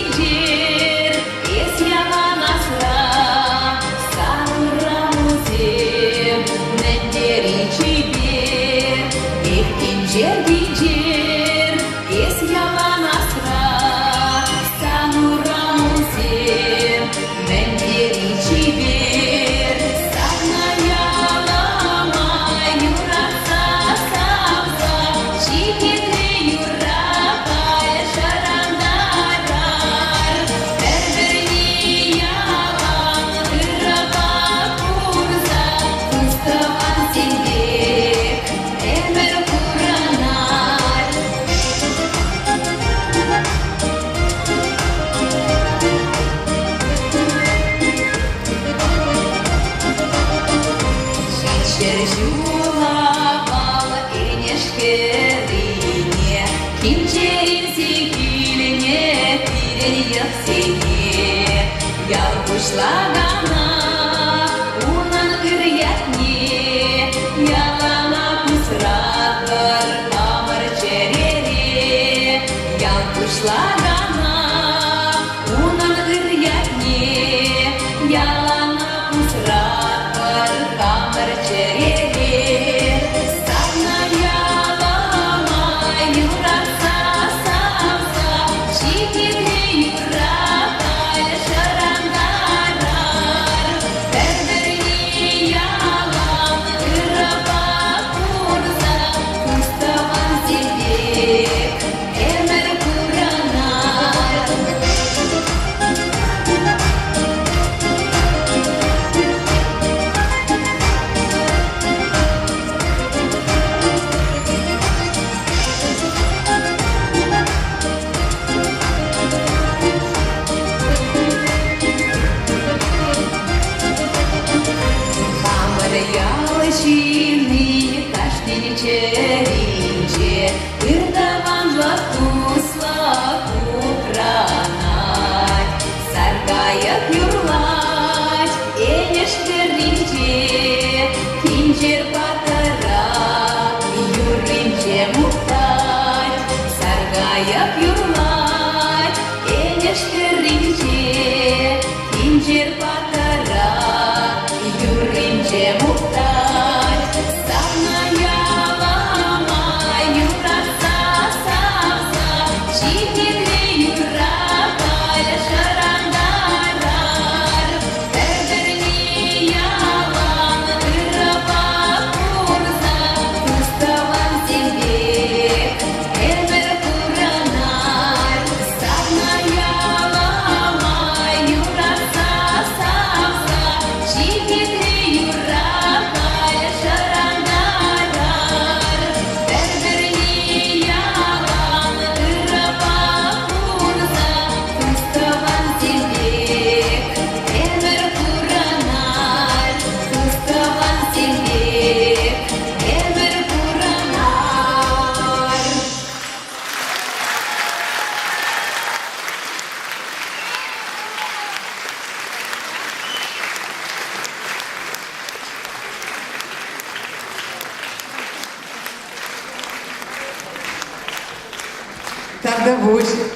kincir es yalan asla sanramuzim menderi cibir kincir kincir es yalan asla sanramuzim menderi cibir sana yalamay yuraksa savza şiketli yurakay şarandarar berberi yalan hırraba kurza kıstavan sindik emir kuranar Şerşulapal eneşkerine Kimçerin sekiline Tiren yapsene Yalkuşlagana Unan ıryatne Yalana kusratlar Amar çerere Yalkuşlagana Unan ıryatne Yalana kusratlar Amar çerere Sana yalamay yuraksa savza Şikirli yurakay şarandarar Berberi yalan hırraba kurza Kustavan sildik emir kuranar Ялочины каждый черинче Ырдаван ватуслак укранай Саргаяк юрлать энеш вернинче Кинчер батара юринче муктать Саргаяк юрлать энеш вернинче Кинчер батара юринче муктать Савна яламай юракса савса Шикерли юракай шарандаrar Берберни ялан hırraba kurza Kustavan sildik emir kuranar Savna yalamay yuraksa savza Şiketli yurakay şarandarar Berberi yalan hırraba kurza Kustavan sildik emir kuranar Kustavan sildik emir kuranar Так, Давусь.